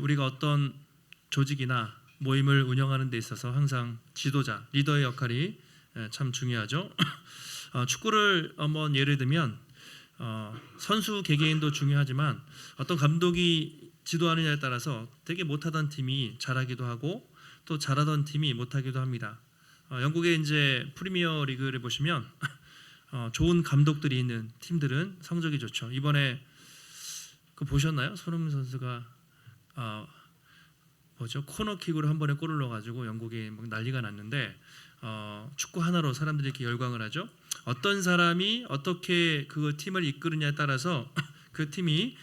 우리가 어떤 조직이나 모임을 운영하는 데 있어서 항상 지도자, 리더의 역할이 참 중요하죠. 축구를 한번 예를 들면 선수 개개인도 중요하지만 어떤 감독이 지도하느냐에 따라서 되게 못하던 팀이 잘하기도 하고 또 잘하던 팀이 못하기도 합니다. 영국의 이제 프리미어 리그를 보시면 좋은 감독들이 있는 팀들은 성적이 좋죠. 이번에 그 보셨나요? 손흥민 선수가 코너킥으로 한 번에 골을 넣어가지고 영국이 막 난리가 났는데 축구 하나로 사람들이 이렇게 열광을 하죠. 어떤 사람이 어떻게 그 팀을 이끄느냐에 따라서 그 팀이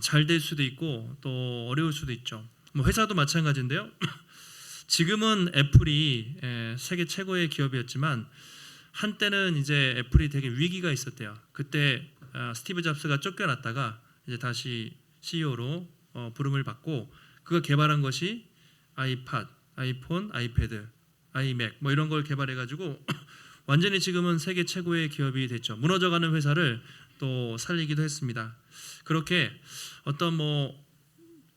잘 될 수도 있고 또 어려울 수도 있죠. 뭐 회사도 마찬가지인데요. 지금은 애플이 세계 최고의 기업이었지만 한때는 이제 애플이 되게 위기가 있었대요. 그때 스티브 잡스가 쫓겨났다가 이제 다시 CEO로 부름을 받고 그가 개발한 것이 아이팟, 아이폰, 아이패드, 아이맥 뭐 이런 걸 개발해가지고 완전히 지금은 세계 최고의 기업이 됐죠. 무너져가는 회사를 또 살리기도 했습니다. 그렇게 어떤 뭐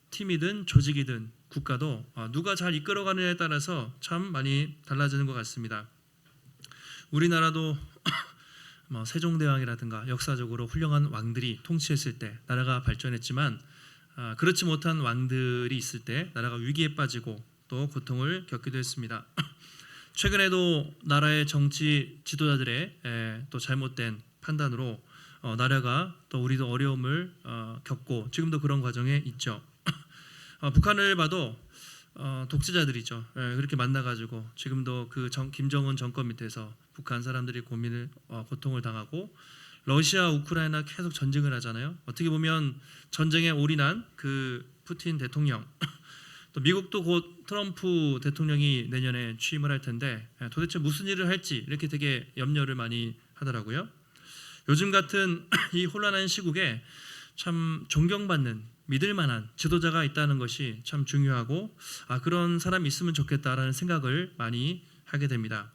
팀이든 조직이든 국가도 누가 잘 이끌어가느냐에 따라서 참 많이 달라지는 것 같습니다. 우리나라도 뭐 세종대왕이라든가 역사적으로 훌륭한 왕들이 통치했을 때 나라가 발전했지만 그렇지 못한 왕들이 있을 때 나라가 위기에 빠지고 또 고통을 겪기도 했습니다. 최근에도 나라의 정치 지도자들의 또 잘못된 판단으로 나라가 또 우리도 어려움을 겪고 지금도 그런 과정에 있죠. 북한을 봐도 독재자들이죠. 그렇게 만나가지고 지금도 그 김정은 정권 밑에서 북한 사람들이 고통을 당하고 러시아, 우크라이나 계속 전쟁을 하잖아요. 어떻게 보면 전쟁에 올인한 그 푸틴 대통령 또 미국도 곧 트럼프 대통령이 내년에 취임을 할 텐데 도대체 무슨 일을 할지 이렇게 되게 염려를 많이 하더라고요. 요즘 같은 이 혼란한 시국에 참 존경받는 믿을 만한 지도자가 있다는 것이 참 중요하고 그런 사람이 있으면 좋겠다라는 생각을 많이 하게 됩니다.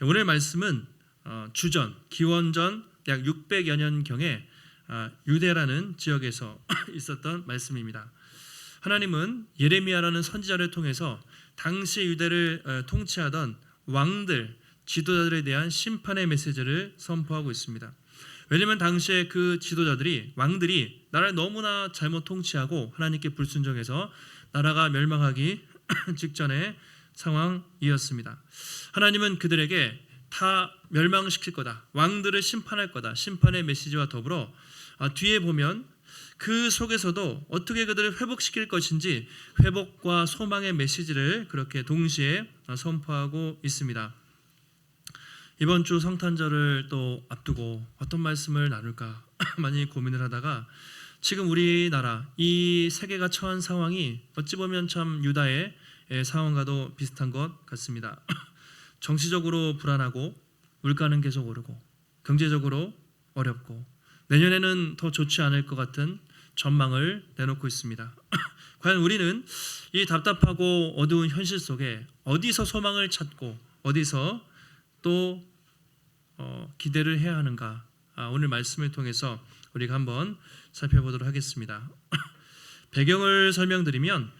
오늘 말씀은 주전, 기원전 약 600여 년경에 유대라는 지역에서 있었던 말씀입니다. 하나님은 예레미야라는 선지자를 통해서 당시 유대를 통치하던 왕들, 지도자들에 대한 심판의 메시지를 선포하고 있습니다. 왜냐하면 당시에 그 지도자들이 왕들이 나라를 너무나 잘못 통치하고 하나님께 불순종해서 나라가 멸망하기 직전의 상황이었습니다. 하나님은 그들에게 다 멸망시킬 거다. 왕들을 심판할 거다. 심판의 메시지와 더불어 뒤에 보면 그 속에서도 어떻게 그들을 회복시킬 것인지 회복과 소망의 메시지를 그렇게 동시에 선포하고 있습니다. 이번 주 성탄절을 또 앞두고 어떤 말씀을 나눌까 많이 고민을 하다가 지금 우리나라 이 세계가 처한 상황이 어찌 보면 참 유다의 상황과도 비슷한 것 같습니다. 정치적으로 불안하고 물가는 계속 오르고 경제적으로 어렵고 내년에는 더 좋지 않을 것 같은 전망을 내놓고 있습니다. 과연 우리는 이 답답하고 어두운 현실 속에 어디서 소망을 찾고 어디서 또 기대를 해야 하는가? 오늘 말씀을 통해서 우리가 한번 살펴보도록 하겠습니다. 배경을 설명드리면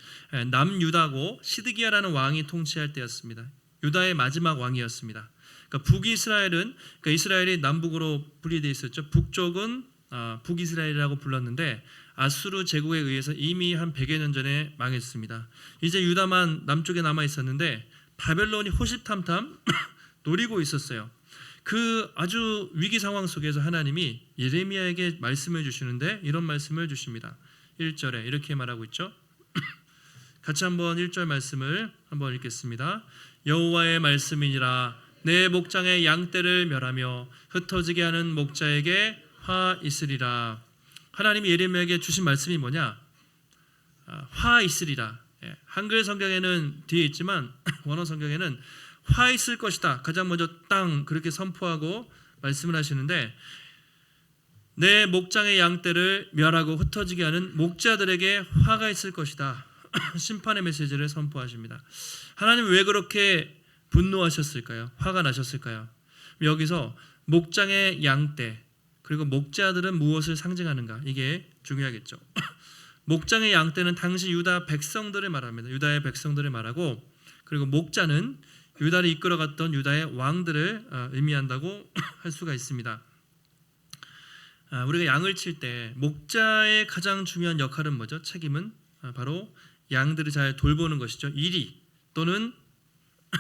남유다고 시드기야라는 왕이 통치할 때였습니다. 유다의 마지막 왕이었습니다. 그러니까 북이스라엘은 이스라엘이 남북으로 분리되어 있었죠. 북쪽은 북이스라엘이라고 불렀는데 아수르 제국에 의해서 이미 한 100여 년 전에 망했습니다. 이제 유다만 남쪽에 남아 있었는데 바벨론이 호시탐탐 노리고 있었어요. 그 아주 위기 상황 속에서 하나님이 예레미야에게 말씀을 주시는데 이런 말씀을 주십니다. 1절에 이렇게 말하고 있죠. 같이 한번 1절 말씀을 한번 읽겠습니다. 여호와의 말씀이니라 내 목장의 양떼를 멸하며 흩어지게 하는 목자에게 화 있으리라. 하나님이 예레미야에게 주신 말씀이 뭐냐? 화 있으리라. 한글 성경에는 뒤에 있지만 원어 성경에는 화 있을 것이다. 가장 먼저 땅 그렇게 선포하고 말씀을 하시는데 내 목장의 양떼를 멸하고 흩어지게 하는 목자들에게 화가 있을 것이다. 심판의 메시지를 선포하십니다. 하나님 왜 그렇게 분노하셨을까요? 화가 나셨을까요? 여기서 목장의 양떼 그리고 목자들은 무엇을 상징하는가? 이게 중요하겠죠. 목장의 양떼는 당시 유다 백성들을 말합니다. 유다의 백성들을 말하고, 그리고 목자는 유다를 이끌어갔던 유다의 왕들을 의미한다고 할 수가 있습니다. 우리가 양을 칠 때 목자의 가장 중요한 역할은 뭐죠? 책임은 바로 양들을 잘 돌보는 것이죠. 이리 또는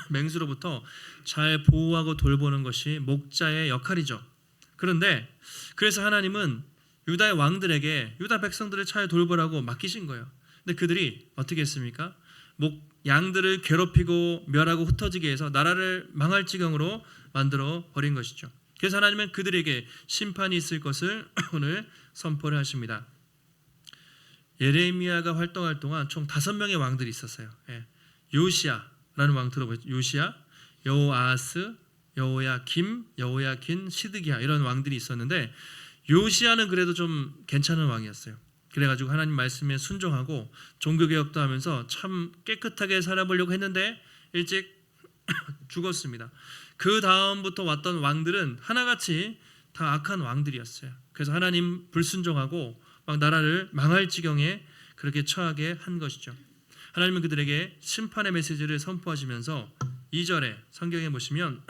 맹수로부터 잘 보호하고 돌보는 것이 목자의 역할이죠. 그런데 그래서 하나님은 유다의 왕들에게 유다 백성들을 잘 돌보라고 맡기신 거예요. 근데 그들이 어떻게 했습니까? 양들을 괴롭히고 멸하고 흩어지게 해서 나라를 망할 지경으로 만들어 버린 것이죠. 그래서 하나님은 그들에게 심판이 있을 것을 오늘 선포를 하십니다. 예레미야가 활동할 동안 총 5명의 왕들이 있었어요. 요시야라는 왕 들어보셨죠? 요시야, 여호아스, 여호야김, 여호야킨, 시드기야 이런 왕들이 있었는데 요시야는 그래도 좀 괜찮은 왕이었어요. 그래가지고 하나님 말씀에 순종하고 종교개혁도 하면서 참 깨끗하게 살아보려고 했는데 일찍 죽었습니다. 그 다음부터 왔던 왕들은 하나같이 다 악한 왕들이었어요. 그래서 하나님 불순종하고 막 나라를 망할 지경에 그렇게 처하게 한 것이죠. 하나님은 그들에게 심판의 메시지를 선포하시면서 2절에 성경에 보시면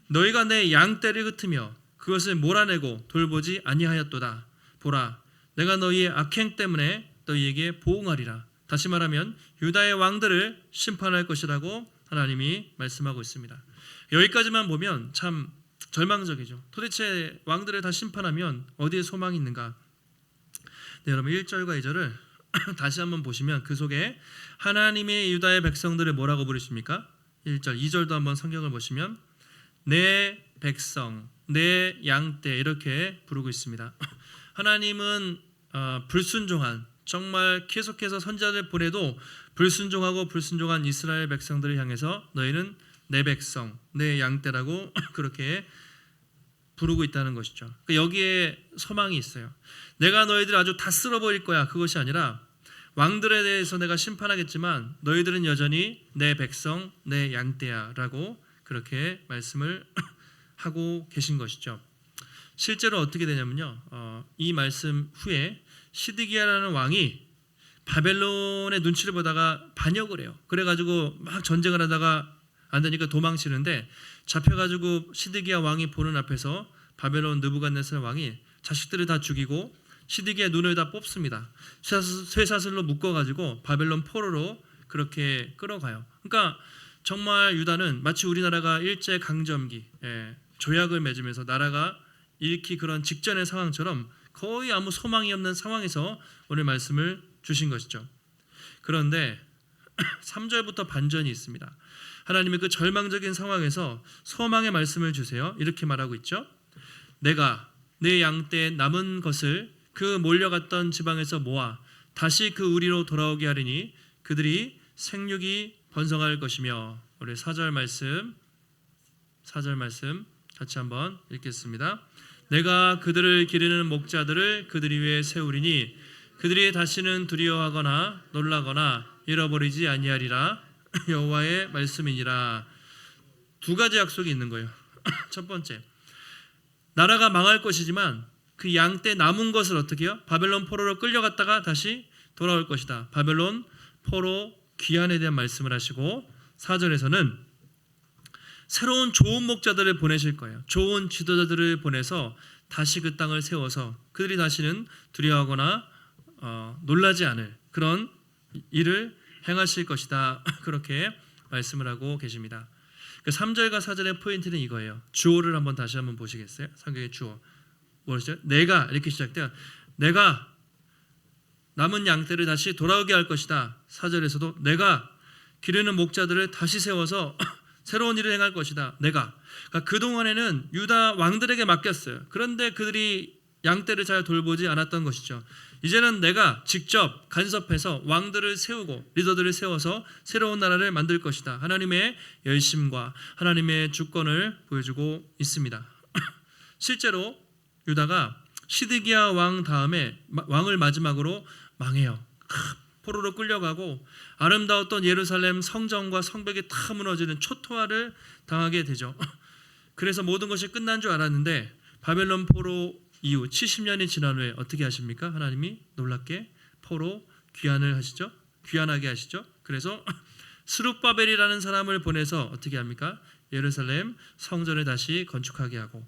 너희가 내 양떼를 흩으며 그것을 몰아내고 돌보지 아니하였도다. 보라, 내가 너희의 악행 때문에 너희에게 보응하리라. 다시 말하면 유다의 왕들을 심판할 것이라고 하나님이 말씀하고 있습니다. 여기까지만 보면 참 절망적이죠. 도대체 왕들을 다 심판하면 어디에 소망이 있는가? 네, 여러분 1절과 2절을 다시 한번 보시면 그 속에 하나님의 유다의 백성들을 뭐라고 부르십니까? 1절, 2절도 한번 성경을 보시면 내 백성, 내 양떼 이렇게 부르고 있습니다. 하나님은 불순종한 정말 계속해서 선지자를 보내도 불순종한 이스라엘 백성들을 향해서 너희는 내 백성, 내 양떼라고 그렇게 부르고 있다는 것이죠. 여기에 소망이 있어요. 내가 너희들 아주 다 쓸어버릴 거야. 그것이 아니라 왕들에 대해서 내가 심판하겠지만 너희들은 여전히 내 백성, 내 양떼야 라고 그렇게 말씀을 하고 계신 것이죠. 실제로 어떻게 되냐면요, 이 말씀 후에 시드기야라는 왕이 바벨론의 눈치를 보다가 반역을 해요. 그래가지고 막 전쟁을 하다가 안 되니까 도망치는데 잡혀가지고 시드기야 왕이 보는 앞에서 바벨론 느부갓네살 왕이 자식들을 다 죽이고 시드기야 눈을 다 뽑습니다. 쇠사슬로 묶어가지고 바벨론 포로로 그렇게 끌어가요. 그러니까 정말 유다는 마치 우리나라가 일제 강점기 조약을 맺으면서 나라가 잃기 그런 직전의 상황처럼 거의 아무 소망이 없는 상황에서 오늘 말씀을 주신 것이죠. 그런데 3절부터 반전이 있습니다. 하나님의 그 절망적인 상황에서 소망의 말씀을 주세요. 이렇게 말하고 있죠. 내가 내 양떼 남은 것을 그 몰려갔던 지방에서 모아 다시 그 우리로 돌아오게 하리니 그들이 생육이 번성할 것이며. 우리 4절 말씀 같이 한번 읽겠습니다. 내가 그들을 기르는 목자들을 그들 위에 세우리니 그들이 다시는 두려워하거나 놀라거나 잃어버리지 아니하리라. 여호와의 말씀이니라. 두 가지 약속이 있는 거예요. 첫 번째, 나라가 망할 것이지만 그 양떼 남은 것을 어떻게 해요? 바벨론 포로로 끌려갔다가 다시 돌아올 것이다. 바벨론 포로 귀환에 대한 말씀을 하시고 4절에서는 새로운 좋은 목자들을 보내실 거예요. 좋은 지도자들을 보내서 다시 그 땅을 세워서 그들이 다시는 두려워하거나 놀라지 않을 그런 일을 행하실 것이다. 그렇게 말씀을 하고 계십니다. 3절과 4절의 포인트는 이거예요. 주어를 다시 한번 보시겠어요? 성경의 주어 뭐였죠? 내가 이렇게 시작돼요. 내가 남은 양떼를 다시 돌아오게 할 것이다. 4절에서도 내가 기르는 목자들을 다시 세워서 새로운 일을 행할 것이다. 내가 그동안에는 유다 왕들에게 맡겼어요. 그런데 그들이 양떼를 잘 돌보지 않았던 것이죠. 이제는 내가 직접 간섭해서 왕들을 세우고 리더들을 세워서 새로운 나라를 만들 것이다. 하나님의 열심과 하나님의 주권을 보여주고 있습니다. 실제로 유다가 시드기야 왕 다음에 왕을 마지막으로 망해요. 포로로 끌려가고 아름다웠던 예루살렘 성전과 성벽이 다 무너지는 초토화를 당하게 되죠. 그래서 모든 것이 끝난 줄 알았는데 바벨론 포로 이후 70년이 지난 후에 어떻게 하십니까? 하나님이 놀랍게 포로 귀환을 하시죠. 귀환하게 하시죠. 그래서 스룹바벨이라는 사람을 보내서 어떻게 합니까? 예루살렘 성전을 다시 건축하게 하고,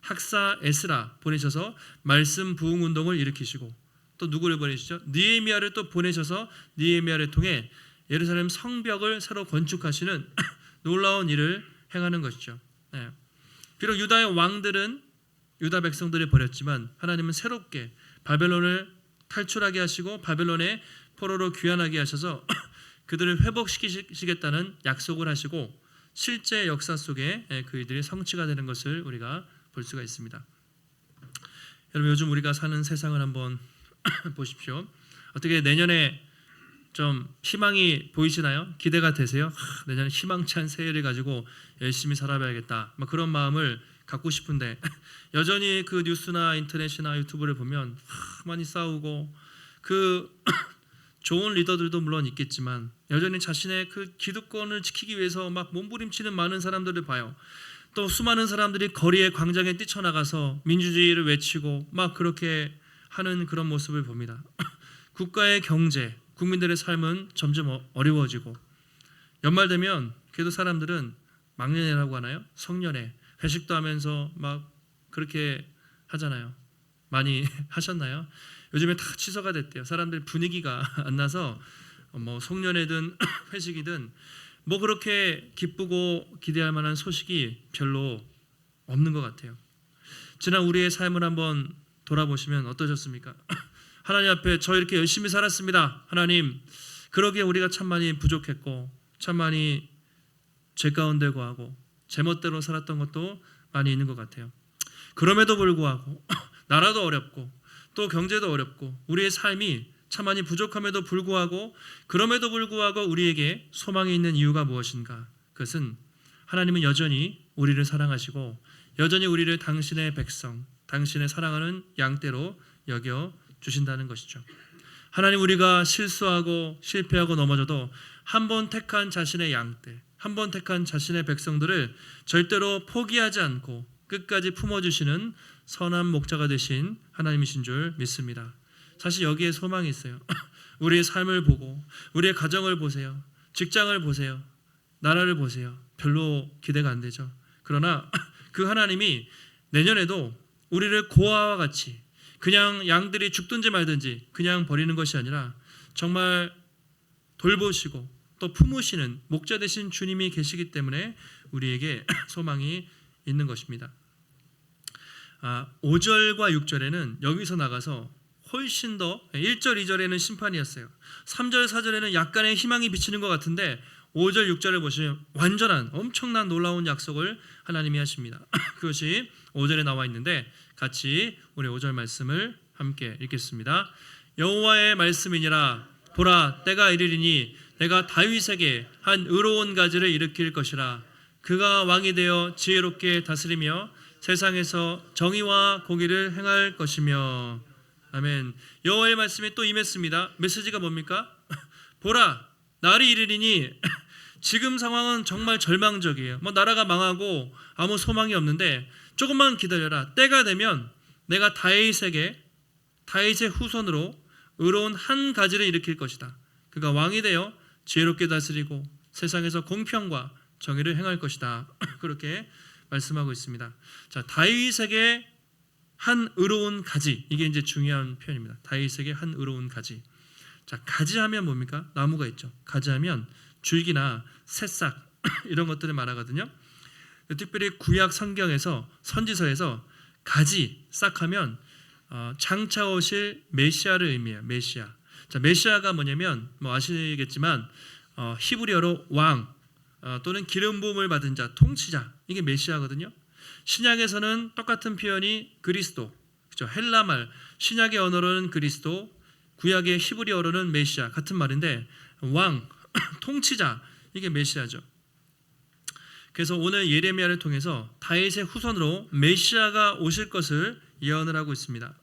학사 에스라 보내셔서 말씀 부흥 운동을 일으키시고, 또 누구를 보내시죠? 느헤미야를 또 보내셔서 느헤미야를 통해 예루살렘 성벽을 새로 건축하시는 놀라운 일을 행하는 것이죠. 네. 비록 유다의 왕들은 유다 백성들을 버렸지만 하나님은 새롭게 바벨론을 탈출하게 하시고 바벨론의 포로로 귀환하게 하셔서 그들을 회복시키시겠다는 약속을 하시고, 실제 역사 속에 그들이 성취가 되는 것을 우리가 볼 수가 있습니다. 여러분, 요즘 우리가 사는 세상을 한번 보십시오. 어떻게 내년에 좀 희망이 보이시나요? 기대가 되세요? 내년에 희망찬 새해를 가지고 열심히 살아봐야겠다, 그런 마음을 갖고 싶은데 여전히 그 뉴스나 인터넷이나 유튜브를 보면 많이 싸우고, 그 좋은 리더들도 물론 있겠지만 여전히 자신의 그 기득권을 지키기 위해서 막 몸부림치는 많은 사람들을 봐요. 또 수많은 사람들이 거리에 광장에 뛰쳐나가서 민주주의를 외치고 막 그렇게 하는 그런 모습을 봅니다. 국가의 경제, 국민들의 삶은 점점 어려워지고, 연말 되면 그래도 사람들은 막년회라고 하나요? 성년회, 회식도 하면서 막 그렇게 하잖아요. 많이 하셨나요? 요즘에 다 취소가 됐대요. 사람들 분위기가 안 나서 송년회든 회식이든 그렇게 기쁘고 기대할 만한 소식이 별로 없는 것 같아요. 지난 우리의 삶을 한번 돌아보시면 어떠셨습니까? 하나님 앞에 저 이렇게 열심히 살았습니다. 하나님, 그러기에 우리가 참 많이 부족했고 참 많이 죄 가운데 거하고 제멋대로 살았던 것도 많이 있는 것 같아요. 그럼에도 불구하고 나라도 어렵고 또 경제도 어렵고 우리의 삶이 참 많이 부족함에도 불구하고, 그럼에도 불구하고 우리에게 소망이 있는 이유가 무엇인가? 그것은 하나님은 여전히 우리를 사랑하시고 여전히 우리를 당신의 백성, 당신의 사랑하는 양떼로 여겨 주신다는 것이죠. 하나님, 우리가 실수하고 실패하고 넘어져도 한 번 택한 자신의 양떼, 한 번 택한 자신의 백성들을 절대로 포기하지 않고 끝까지 품어주시는 선한 목자가 되신 하나님이신 줄 믿습니다. 사실 여기에 소망이 있어요. 우리의 삶을 보고 우리의 가정을 보세요. 직장을 보세요. 나라를 보세요. 별로 기대가 안 되죠. 그러나 그 하나님이 내년에도 우리를 고아와 같이 그냥 양들이 죽든지 말든지 그냥 버리는 것이 아니라 정말 돌보시고 또 품으시는 목자 되신 주님이 계시기 때문에 우리에게 소망이 있는 것입니다. 5절과 6절에는 여기서 나가서 훨씬 더, 1절 2절에는 심판이었어요. 3절 4절에는 약간의 희망이 비치는 것 같은데 5절 6절을 보시면 완전한 엄청난 놀라운 약속을 하나님이 하십니다. 그것이 5절에 나와 있는데 같이 우리 5절 말씀을 함께 읽겠습니다. 여호와의 말씀이니라, 보라, 때가 이르리니 내가 다윗에게 한 의로운 가지를 일으킬 것이라. 그가 왕이 되어 지혜롭게 다스리며 세상에서 정의와 공의를 행할 것이며. 아멘. 여호와의 말씀이 또 임했습니다. 메시지가 뭡니까? 보라, 날이 이르리니 지금 상황은 정말 절망적이에요. 나라가 망하고 아무 소망이 없는데 조금만 기다려라. 때가 되면 내가 다윗의 후손으로 의로운 한 가지를 일으킬 것이다. 그가 왕이 되어 지혜롭게 다스리고 세상에서 공평과 정의를 행할 것이다. 그렇게 말씀하고 있습니다. 자, 다윗에게 한 의로운 가지, 이게 이제 중요한 표현입니다. 다윗에게 한 의로운 가지. 자, 가지 하면 뭡니까? 나무가 있죠. 가지 하면 줄기나 새싹 이런 것들을 말하거든요. 특별히 구약 성경에서 선지서에서 가지, 싹 하면 장차 오실 메시아를 의미해요. 메시아. 자, 메시아가 뭐냐면 아시겠지만 히브리어로 왕 또는 기름 부음을 받은 자, 통치자, 이게 메시아거든요. 신약에서는 똑같은 표현이 그리스도, 그렇죠? 헬라말, 신약의 언어로는 그리스도, 구약의 히브리어로는 메시아, 같은 말인데 왕, 통치자, 이게 메시아죠. 그래서 오늘 예레미야를 통해서 다윗의 후손으로 메시아가 오실 것을 예언을 하고 있습니다.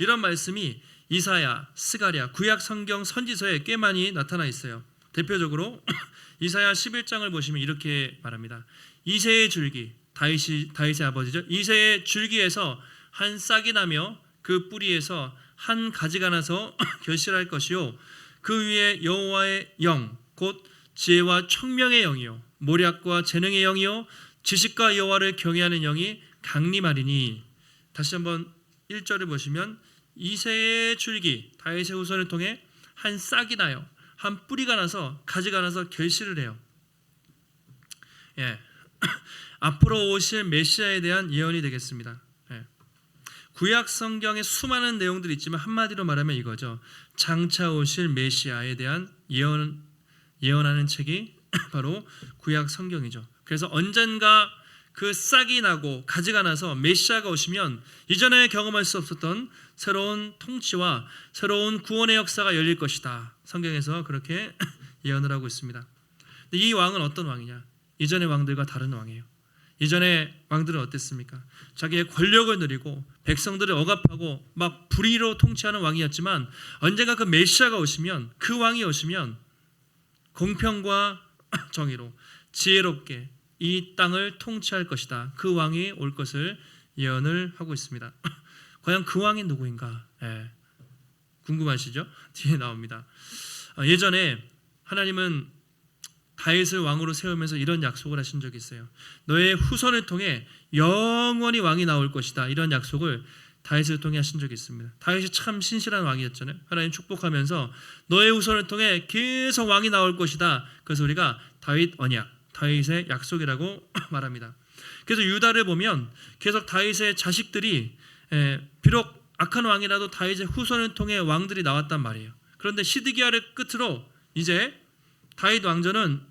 이런 말씀이 이사야, 스가랴, 구약 성경 선지서에 꽤 많이 나타나 있어요. 대표적으로 이사야 11장을 보시면 이렇게 말합니다. 이새의 줄기, 다윗의 아버지죠. 이새의 줄기에서 한 싹이 나며 그 뿌리에서 한 가지가 나서 결실할 것이요 그 위에 여호와의 영 곧 지혜와 청명의 영이요 모략과 재능의 영이요 지식과 여호와를 경외하는 영이 강림하리니. 다시 한번 1절을 보시면 이새의 줄기 다윗의 후손을 통해 한 싹이 나요. 한 뿌리가 나서 가지가 나서 결실을 해요. 예. 앞으로 오실 메시아에 대한 예언이 되겠습니다. 예. 구약 성경에 수많은 내용들이 있지만 한마디로 말하면 이거죠. 장차 오실 메시아에 대한 예언하는 책이 바로 구약 성경이죠. 그래서 언젠가 그 싹이 나고 가지가 나서 메시아가 오시면 이전에 경험할 수 없었던 새로운 통치와 새로운 구원의 역사가 열릴 것이다. 성경에서 그렇게 예언을 하고 있습니다. 이 왕은 어떤 왕이냐? 이전의 왕들과 다른 왕이에요. 이전의 왕들은 어땠습니까? 자기의 권력을 누리고 백성들을 억압하고 막 불의로 통치하는 왕이었지만 언젠가 그 메시아가 오시면, 그 왕이 오시면 공평과 정의로 지혜롭게 이 땅을 통치할 것이다. 그 왕이 올 것을 예언을 하고 있습니다. 과연 그 왕이 누구인가? 예. 궁금하시죠? 뒤에 나옵니다. 예전에 하나님은 다윗을 왕으로 세우면서 이런 약속을 하신 적이 있어요. 너의 후손을 통해 영원히 왕이 나올 것이다. 이런 약속을 다윗을 통해 하신 적이 있습니다. 다윗이 참 신실한 왕이었잖아요. 하나님 축복하면서 너의 후손을 통해 계속 왕이 나올 것이다. 그래서 우리가 다윗 언약, 다윗의 약속이라고 말합니다. 그래서 유다를 보면 계속 다윗의 자식들이 비록 악한 왕이라도 다윗의 후손을 통해 왕들이 나왔단 말이에요. 그런데 시드기야를 끝으로 이제 다윗 왕조는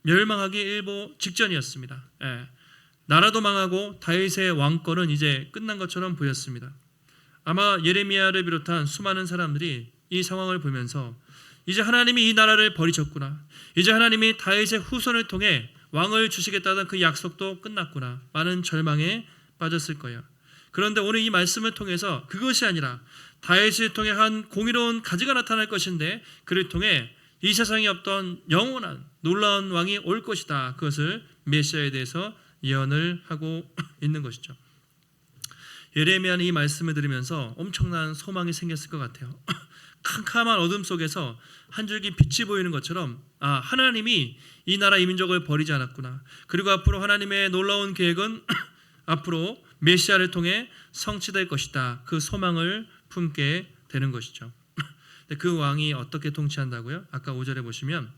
멸망하기 일보 직전이었습니다. 나라도 망하고 다윗의 왕권은 이제 끝난 것처럼 보였습니다. 아마 예레미야를 비롯한 수많은 사람들이 이 상황을 보면서 이제 하나님이 이 나라를 버리셨구나. 이제 하나님이 다윗의 후손을 통해 왕을 주시겠다던 그 약속도 끝났구나. 많은 절망에 빠졌을 거예요. 그런데 오늘 이 말씀을 통해서 그것이 아니라 다윗을 통해 한 공의로운 가지가 나타날 것인데 그를 통해 이 세상에 없던 영원한 놀라운 왕이 올 것이다. 그것을 메시아에 대해서 예언을 하고 있는 것이죠. 예레미야는 이 말씀을 들으면서 엄청난 소망이 생겼을 것 같아요. 캄캄한 어둠 속에서 한 줄기 빛이 보이는 것처럼 하나님이 이 나라 이 민족을 버리지 않았구나. 그리고 앞으로 하나님의 놀라운 계획은 앞으로 메시아를 통해 성취될 것이다. 그 소망을 품게 되는 것이죠. 그 왕이 어떻게 통치한다고요? 아까 5절에 보시면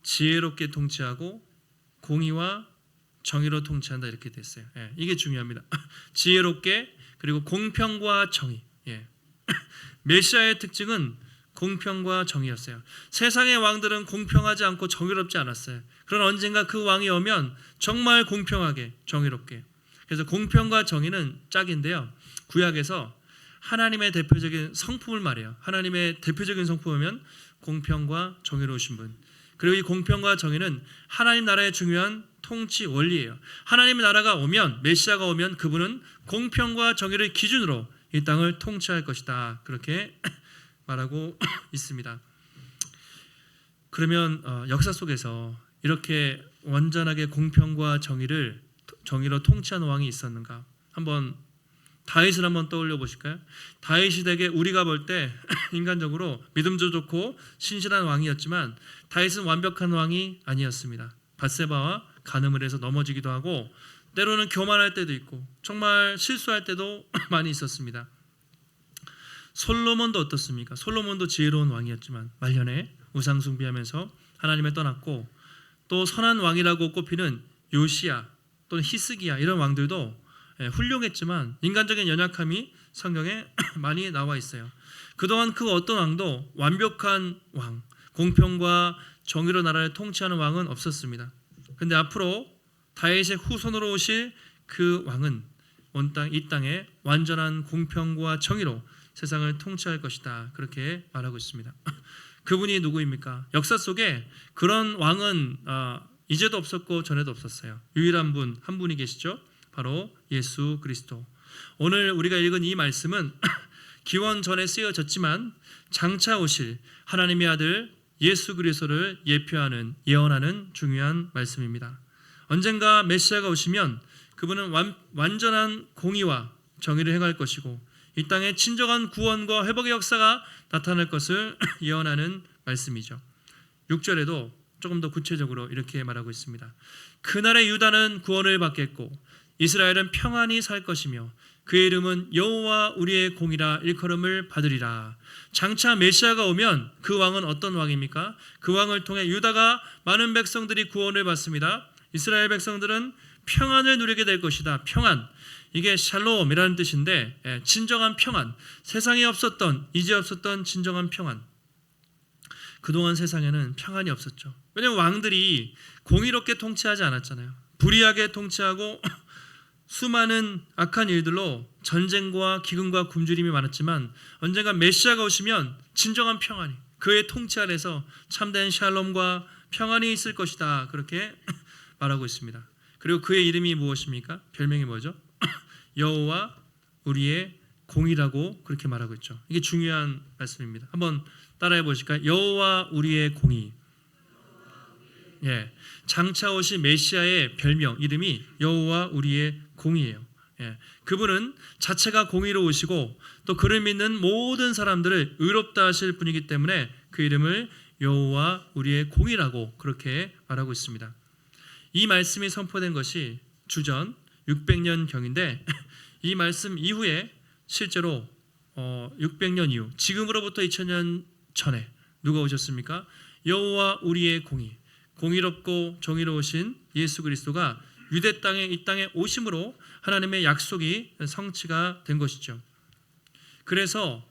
지혜롭게 통치하고 공의와 정의로 통치한다 이렇게 됐어요. 이게 중요합니다. 지혜롭게 그리고 공평과 정의. 메시아의 특징은 공평과 정의였어요. 세상의 왕들은 공평하지 않고 정의롭지 않았어요. 그러나 언젠가 그 왕이 오면 정말 공평하게 정의롭게. 그래서 공평과 정의는 짝인데요. 구약에서 하나님의 대표적인 성품을 말해요. 하나님의 대표적인 성품이면 공평과 정의로우신 분. 그리고 이 공평과 정의는 하나님 나라의 중요한 통치 원리예요. 하나님의 나라가 오면, 메시아가 오면 그분은 공평과 정의를 기준으로 이 땅을 통치할 것이다. 그렇게 말하고 있습니다. 그러면 역사 속에서 이렇게 완전하게 공평과 정의로 통치하는 왕이 있었는가? 한번 다윗을 한번 떠올려 보실까요? 다윗 시대에 우리가 볼 때 인간적으로 믿음도 좋고 신실한 왕이었지만 다윗은 완벽한 왕이 아니었습니다. 밧세바와 간음을 해서 넘어지기도 하고 때로는 교만할 때도 있고 정말 실수할 때도 많이 있었습니다. 솔로몬도 어떻습니까? 솔로몬도 지혜로운 왕이었지만 말년에 우상 숭배하면서 하나님을 떠났고 또 선한 왕이라고 꼽히는 요시야 또는 히스기야 이런 왕들도 훌륭했지만 인간적인 연약함이 성경에 많이 나와 있어요. 그동안 그 어떤 왕도 완벽한 왕, 공평과 정의로 나라를 통치하는 왕은 없었습니다. 그런데 앞으로 다윗의 후손으로 오실 그 왕은 이 땅에 완전한 공평과 정의로 세상을 통치할 것이다. 그렇게 말하고 있습니다. 그분이 누구입니까? 역사 속에 그런 왕은 이제도 없었고 전에도 없었어요. 유일한 분, 한 분이 계시죠. 바로 예수 그리스도. 오늘 우리가 읽은 이 말씀은 기원 전에 쓰여졌지만 장차 오실 하나님의 아들 예수 그리스도를 예언하는 중요한 말씀입니다. 언젠가 메시아가 오시면 그분은 완전한 공의와 정의를 행할 것이고 이 땅에 진정한 구원과 회복의 역사가 나타날 것을 예언하는 말씀이죠. 6절에도 조금 더 구체적으로 이렇게 말하고 있습니다. 그날의 유다는 구원을 받겠고 이스라엘은 평안히 살 것이며 그의 이름은 여호와 우리의 공이라 일컬음을 받으리라. 장차 메시아가 오면 그 왕은 어떤 왕입니까? 그 왕을 통해 유다가 많은 백성들이 구원을 받습니다. 이스라엘 백성들은 평안을 누리게 될 것이다. 평안, 이게 샬롬이라는 뜻인데 진정한 평안, 세상에 없었던, 이제 없었던 진정한 평안. 그동안 세상에는 평안이 없었죠. 왜냐하면 왕들이 공의롭게 통치하지 않았잖아요. 불의하게 통치하고 수많은 악한 일들로 전쟁과 기근과 굶주림이 많았지만 언젠가 메시아가 오시면 진정한 평안이, 그의 통치 아래서 참된 샬롬과 평안이 있을 것이다. 그렇게 말하고 있습니다. 그리고 그의 이름이 무엇입니까? 별명이 뭐죠? 여호와 우리의 공이라고 그렇게 말하고 있죠. 이게 중요한 말씀입니다. 한번 따라해 보실까요? 여호와 우리의 공의. 장차 오신 메시아의 별명, 이름이 여호와 우리의 공의예요. 그분은 자체가 공의로우시고 또 그를 믿는 모든 사람들을 의롭다 하실 분이기 때문에 그 이름을 여호와 우리의 공의라고 그렇게 말하고 있습니다. 이 말씀이 선포된 것이 주전 600년경인데 이 말씀 이후에 실제로 600년 이후, 지금으로부터 2000년 전에 누가 오셨습니까? 여호와 우리의 공의, 공의롭고 정의로우신 예수 그리스도가 유대 땅에, 이 땅에 오심으로 하나님의 약속이 성취가 된 것이죠. 그래서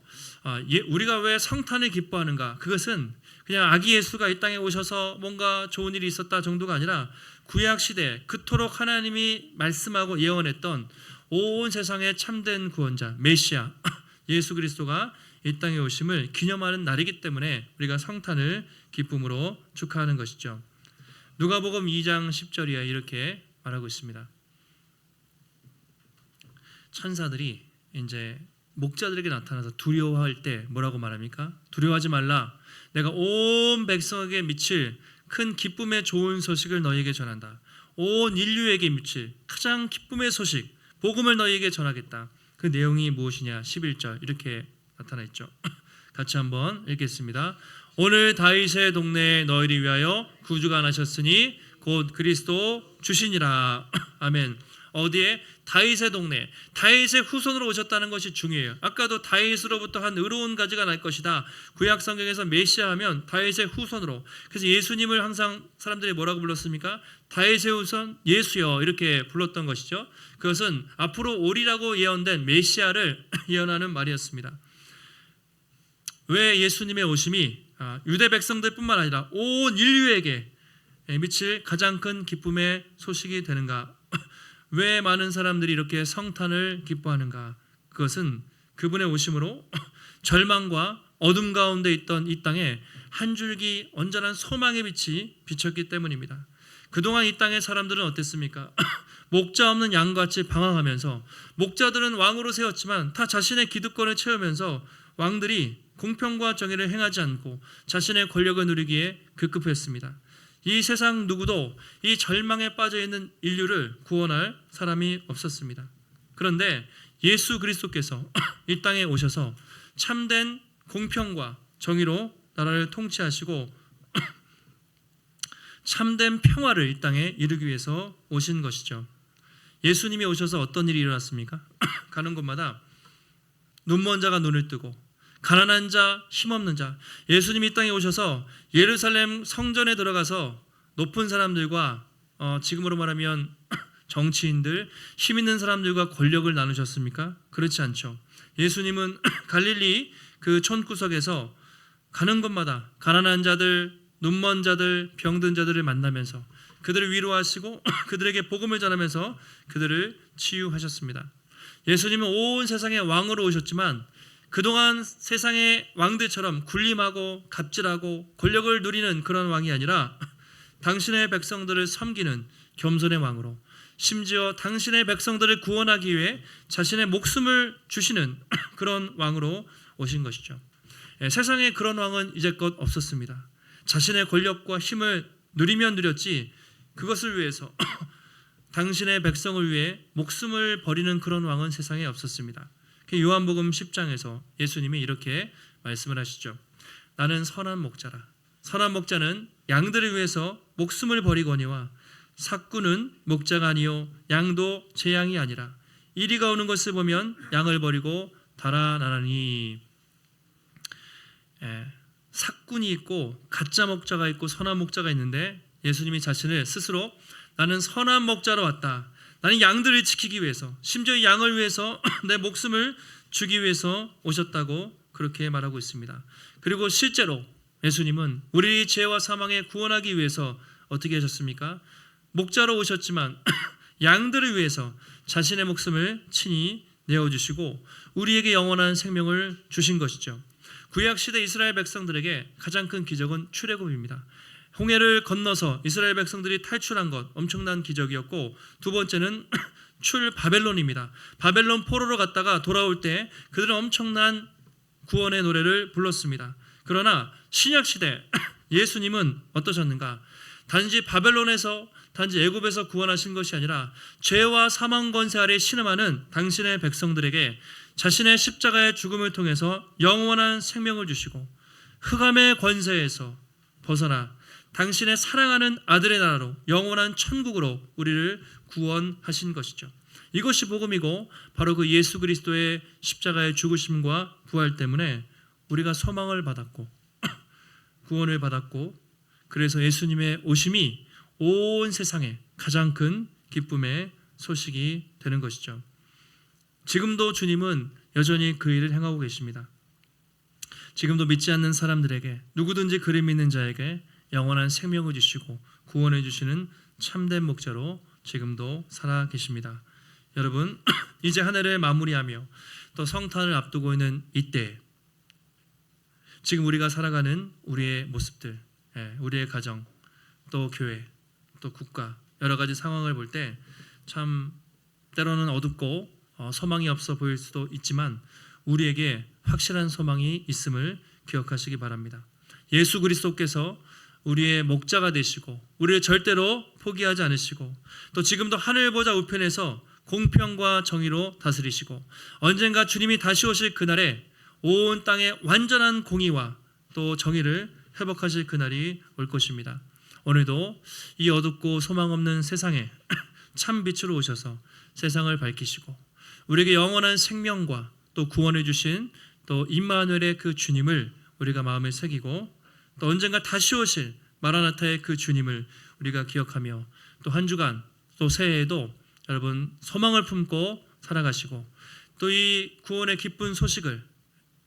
우리가 왜 성탄을 기뻐하는가? 그것은 그냥 아기 예수가 이 땅에 오셔서 뭔가 좋은 일이 있었다 정도가 아니라 구약시대 그토록 하나님이 말씀하고 예언했던 온 세상의 참된 구원자 메시아 예수 그리스도가 이 땅에 오심을 기념하는 날이기 때문에 우리가 성탄을 기쁨으로 축하하는 것이죠. 누가복음 2장 10절이야 이렇게 말하고 있습니다. 천사들이 이제 목자들에게 나타나서 두려워할 때 뭐라고 말합니까? 두려워하지 말라. 내가 온 백성에게 미칠 큰 기쁨의 좋은 소식을 너희에게 전한다. 온 인류에게 미칠 가장 기쁨의 소식, 복음을 너희에게 전하겠다. 그 내용이 무엇이냐? 11절 이렇게 나타나 있죠. 같이 한번 읽겠습니다. 오늘 다윗의 동네에 너희를 위하여 구주가 나셨으니 곧 그리스도 주시니라. 아멘. 어디에? 다윗의 동네, 다윗의 후손으로 오셨다는 것이 중요해요. 아까도 다윗으로부터 한 의로운 가지가 날 것이다. 구약 성경에서 메시아 하면 다윗의 후손으로. 그래서 예수님을 항상 사람들이 뭐라고 불렀습니까? 다윗의 후손 예수여 이렇게 불렀던 것이죠. 그것은 앞으로 오리라고 예언된 메시아를 예언하는 말이었습니다. 왜 예수님의 오심이 유대 백성들뿐만 아니라 온 인류에게 미칠 가장 큰 기쁨의 소식이 되는가? 왜 많은 사람들이 이렇게 성탄을 기뻐하는가? 그것은 그분의 오심으로 절망과 어둠 가운데 있던 이 땅에 한 줄기 온전한 소망의 빛이 비쳤기 때문입니다. 그동안 이 땅의 사람들은 어땠습니까? 목자 없는 양같이 방황하면서 목자들은 왕으로 세웠지만 다 자신의 기득권을 채우면서 왕들이 공평과 정의를 행하지 않고 자신의 권력을 누리기에 급급했습니다. 이 세상 누구도 이 절망에 빠져있는 인류를 구원할 사람이 없었습니다. 그런데 예수 그리스도께서 이 땅에 오셔서 참된 공평과 정의로 나라를 통치하시고 참된 평화를 이 땅에 이루기 위해서 오신 것이죠. 예수님이 오셔서 어떤 일이 일어났습니까? 가는 곳마다 눈먼 자가 눈을 뜨고 가난한 자, 힘없는 자, 예수님이 이 땅에 오셔서 예루살렘 성전에 들어가서 높은 사람들과 지금으로 말하면 정치인들, 힘 있는 사람들과 권력을 나누셨습니까? 그렇지 않죠. 예수님은 갈릴리 그 촌구석에서 가는 곳마다 가난한 자들, 눈먼 자들, 병든 자들을 만나면서 그들을 위로하시고 그들에게 복음을 전하면서 그들을 치유하셨습니다. 예수님은 온 세상의 왕으로 오셨지만 그동안 세상의 왕들처럼 군림하고 갑질하고 권력을 누리는 그런 왕이 아니라 당신의 백성들을 섬기는 겸손의 왕으로, 심지어 당신의 백성들을 구원하기 위해 자신의 목숨을 주시는 그런 왕으로 오신 것이죠. 세상에 그런 왕은 이제껏 없었습니다. 자신의 권력과 힘을 누리면 누렸지 그것을 위해서 당신의 백성을 위해 목숨을 버리는 그런 왕은 세상에 없었습니다. 요한복음 10장에서 예수님이 이렇게 말씀을 하시죠. 나는 선한 목자라. 선한 목자는 양들을 위해서 목숨을 버리거니와 삭구는 목자가 아니요 양도 제 양이 아니라 이리가 오는 것을 보면 양을 버리고 달아나니. 삭군이 있고 가짜 목자가 있고 선한 목자가 있는데 예수님이 자신을 스스로 나는 선한 목자로 왔다. 나는 양들을 지키기 위해서, 심지어 양을 위해서 내 목숨을 주기 위해서 오셨다고 그렇게 말하고 있습니다. 그리고 실제로 예수님은 우리 죄와 사망에 구원하기 위해서 어떻게 하셨습니까? 목자로 오셨지만 양들을 위해서 자신의 목숨을 친히 내어주시고 우리에게 영원한 생명을 주신 것이죠. 구약시대 이스라엘 백성들에게 가장 큰 기적은 출애굽입니다. 홍해를 건너서 이스라엘 백성들이 탈출한 것, 엄청난 기적이었고, 두 번째는 출바벨론입니다. 바벨론 포로로 갔다가 돌아올 때 그들은 엄청난 구원의 노래를 불렀습니다. 그러나 신약시대 예수님은 어떠셨는가? 단지 바벨론에서, 단지 애굽에서 구원하신 것이 아니라 죄와 사망 권세 아래 신음하는 당신의 백성들에게 자신의 십자가의 죽음을 통해서 영원한 생명을 주시고 흑암의 권세에서 벗어나 당신의 사랑하는 아들의 나라로 영원한 천국으로 우리를 구원하신 것이죠. 이것이 복음이고 바로 그 예수 그리스도의 십자가의 죽으심과 부활 때문에 우리가 소망을 받았고 구원을 받았고, 그래서 예수님의 오심이 온 세상에 가장 큰 기쁨의 소식이 되는 것이죠. 지금도 주님은 여전히 그 일을 행하고 계십니다. 지금도 믿지 않는 사람들에게, 누구든지 그를 믿는 자에게 영원한 생명을 주시고 구원해 주시는 참된 목자로 지금도 살아 계십니다. 여러분, 이제 한 해를 마무리하며 또 성탄을 앞두고 있는 이때, 지금 우리가 살아가는 우리의 모습들, 우리의 가정, 또 교회, 또 국가, 여러 가지 상황을 볼 때 참 때로는 어둡고 소망이 없어 보일 수도 있지만 우리에게 확실한 소망이 있음을 기억하시기 바랍니다. 예수 그리스도께서 우리의 목자가 되시고 우리를 절대로 포기하지 않으시고, 또 지금도 하늘 보좌 우편에서 공평과 정의로 다스리시고, 언젠가 주님이 다시 오실 그날에 온 땅에 완전한 공의와 또 정의를 회복하실 그날이 올 것입니다. 오늘도 이 어둡고 소망 없는 세상에 참 빛으로 오셔서 세상을 밝히시고 우리에게 영원한 생명과 또 구원해 주신 또 임마누엘의 그 주님을 우리가 마음에 새기고, 또 언젠가 다시 오실 마라나타의 그 주님을 우리가 기억하며 또 한 주간 또 새해에도 여러분 소망을 품고 살아가시고, 또 이 구원의 기쁜 소식을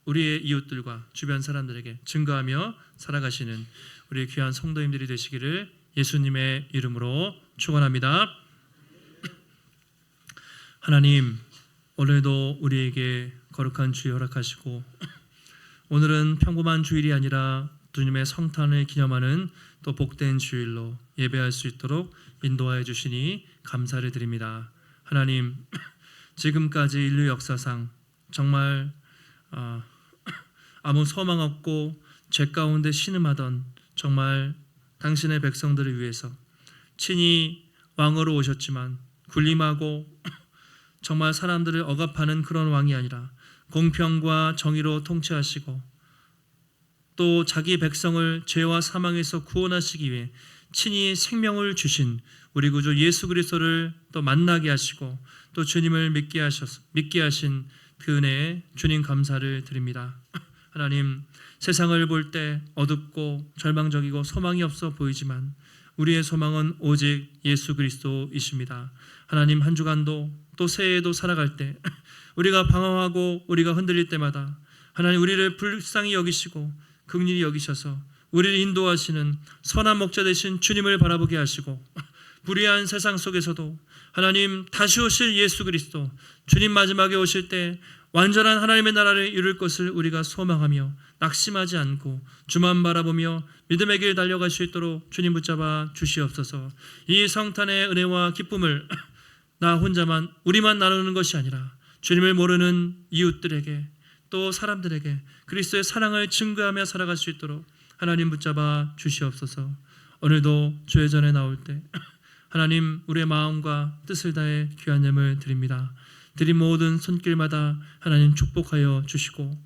우리의 이웃들과 주변 사람들에게 증거하며 살아가시는 우리 귀한 성도님들이 되시기를 예수님의 이름으로 축원합니다. 하나님, 오늘도 우리에게 거룩한 주일 허락하시고, 오늘은 평범한 주일이 아니라 주님의 성탄을 기념하는 또 복된 주일로 예배할 수 있도록 인도하여 주시니 감사를 드립니다. 하나님, 지금까지 인류 역사상 정말 아무 소망 없고 죄 가운데 신음하던 정말 당신의 백성들을 위해서 친히 왕으로 오셨지만 군림하고 정말 사람들을 억압하는 그런 왕이 아니라 공평과 정의로 통치하시고 또 자기 백성을 죄와 사망에서 구원하시기 위해 친히 생명을 주신 우리 구주 예수 그리스도를 또 만나게 하시고 또 주님을 믿게 하신 그 은혜에 주님 감사를 드립니다. 하나님, 세상을 볼 때 어둡고 절망적이고 소망이 없어 보이지만 우리의 소망은 오직 예수 그리스도이십니다. 하나님, 한 주간도 또 새해에도 살아갈 때 우리가 방황하고 우리가 흔들릴 때마다 하나님 우리를 불쌍히 여기시고 긍휼히 여기셔서 우리를 인도하시는 선한 목자 되신 주님을 바라보게 하시고, 불의한 세상 속에서도 하나님 다시 오실 예수 그리스도 주님 마지막에 오실 때 완전한 하나님의 나라를 이룰 것을 우리가 소망하며 낙심하지 않고 주만 바라보며 믿음의 길 달려갈 수 있도록 주님 붙잡아 주시옵소서. 이 성탄의 은혜와 기쁨을 나 혼자만 우리만 나누는 것이 아니라 주님을 모르는 이웃들에게 또 사람들에게 그리스도의 사랑을 증거하며 살아갈 수 있도록 하나님 붙잡아 주시옵소서. 오늘도 주의 전에 나올 때 하나님, 우리의 마음과 뜻을 다해 귀한 예물 드립니다. 드린 모든 손길마다 하나님 축복하여 주시고,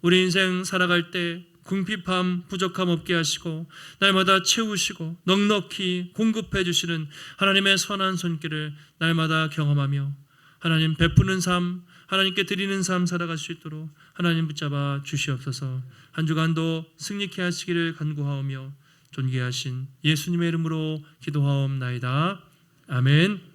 우리 인생 살아갈 때 궁핍함, 부족함 없게 하시고 날마다 채우시고 넉넉히 공급해 주시는 하나님의 선한 손길을 날마다 경험하며 하나님 베푸는 삶, 하나님께 드리는 삶 살아갈 수 있도록 하나님 붙잡아 주시옵소서. 한 주간도 승리케 하시기를 간구하오며 존귀하신 예수님의 이름으로 기도하옵나이다. 아멘.